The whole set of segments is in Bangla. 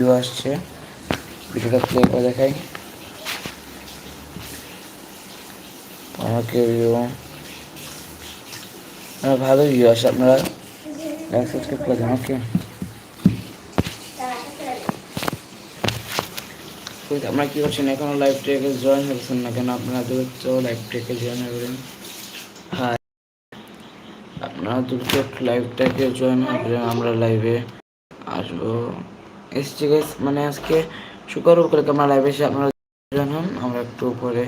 ভিডিও আসছে, ভিডিওটা প্লে করে দেখাই। আমাকে ভালো ভিউ আসে, আপনারা লাইক সাবস্ক্রাইব করে দেন। ওকে, আপনারা কী করছেন? এখনও লাইভ ট্রেকে জয়েন হয়েছেন না কেন? আপনারা দ্রুত লাইভ ট্রেকে জয়েন হবেন। হ্যাঁ, আপনারা দ্রুত লাইভ ট্রেকে জয়েন হবেন, আমরা লাইভে আসবো। এসছি গাইস, মানে আজকে শুক্রবার করে আমরা লাইভে এসে আপনারা জয়েন হন। আমরা একটু পরে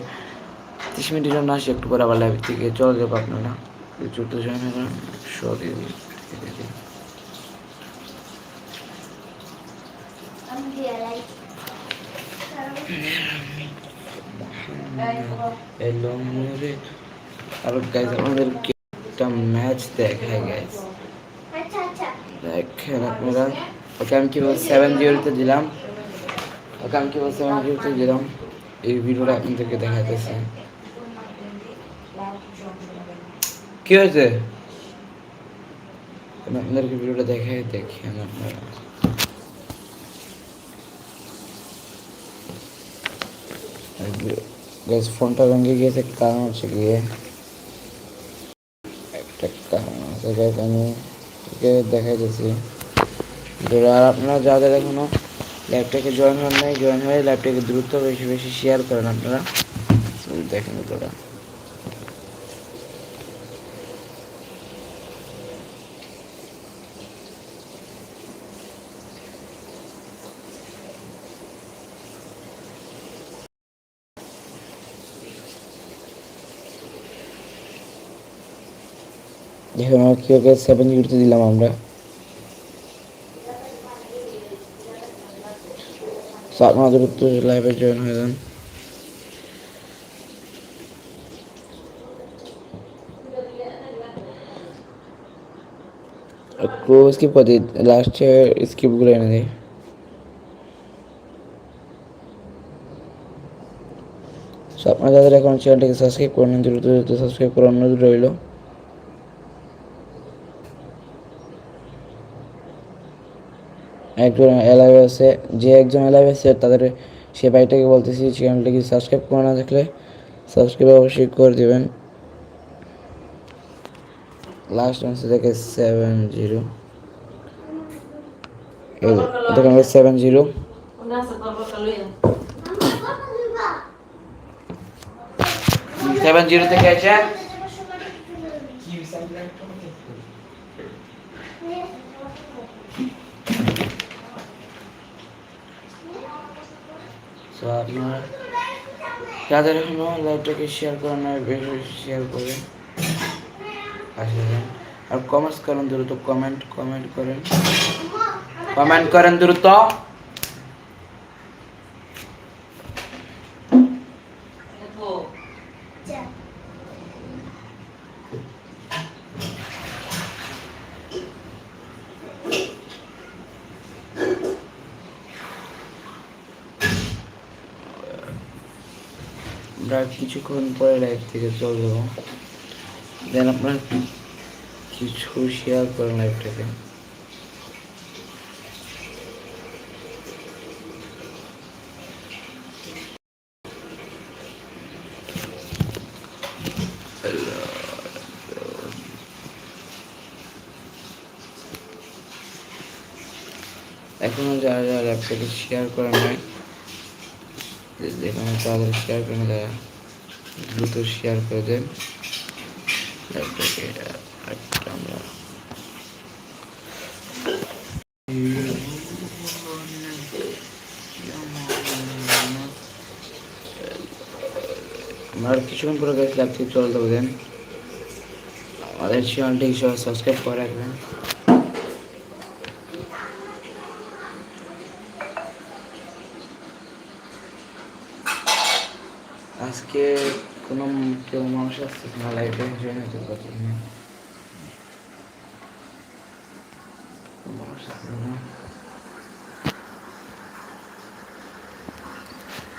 30 মিনিটের জন্য আসি, একটু পরে আবার লাইভ থেকে চলে যাবো। আপনারা দ্রুত জয়েন হবেন। সরি, আর গাইস আমাদেরকে একটা ম্যাচ দেখায় গাইস, দেখেন আপনারা। ওকে আমি কীভাবে 7-0 দিলাম, ওকে আমি কীভাবে 7-0 দিলাম, এই ভিডিওটা আপনাদেরকে দেখাইতেছে। কি হয়েছে আপনাদেরকে ভিডিওটা দেখাই, দেখেন আপনারা। গ্যাস ফোনটা ভেঙে গিয়েছে, কারণ হচ্ছে গিয়ে একটা কারণ আছে গ্যাস, আমি দেখাইতেছি। আর আপনারা যাদের এখনো ল্যাপটপে জয়েন হন নাই, জয়েন হয়ে ল্যাপটপে দ্রুত বেশি বেশি শেয়ার করেন আপনারা। দেখেন ওটা দেখুন আমার কি ওকে 7 দিলাম আমরা। আপনারা দ্রুত লাইভে জয়েন হয়ে যান। একটু স্কিপ করে দিই, লাস্টে স্কিপগুলো এনে দিই। আপনারা যাদের এখন চ্যানেলটাকে সাবস্ক্রাইব করেন, দ্রুত দ্রুত সাবস্ক্রাইব করার অনুরোধ রইল। একজন অ্যালাইভ আছে, যে একজন অ্যালাইভ আছে তাদের সে ভাইটাকে বলতেছি চ্যানেলটাকে সাবস্ক্রাইব করে না থাকলে সাবস্ক্রাইব অবশ্যই করে দেবেন। লাস্ট আনসার থেকে 7-0, দেখুন 7-0। 7-0 থেকে আছে। আপনারা যাদের এখনো লাইভটাকে শেয়ার করেন না, বেশি বেশি শেয়ার করে আসবেন। আর কমেন্টস করেন দ্রুত, কমেন্ট করেন দ্রুত। আমরা কিছুক্ষণ পরে লাইভ থেকে চলে যাবো। দেন আপনার কিছু শেয়ার করেন লাইভটাকে। এখনো যারা যারা লাইভটাকে শেয়ার করেন নাই, যেখানে তাদের শেয়ার করে দেয়, দ্রুত শেয়ার করে দেন লাইভটাকে। আমরা কিছুক্ষণ পরে গেছে লাইভ থেকে চলে যাবো। দেন আমাদের চ্যানেলটি সাবস্ক্রাইব করে রাখবেন। আজকে কোনো কেউ মানুষ আসছে না লাইভে জয়েন হতে পারছি না, মানুষ আসছে না।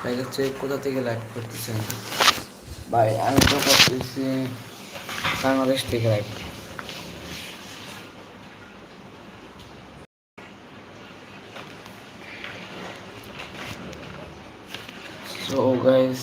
ভাই হচ্ছে কোথা থেকে লাইভ করতেছেন? ভাই আমি তো করতেছি বাংলাদেশ থেকে লাইভ। So guys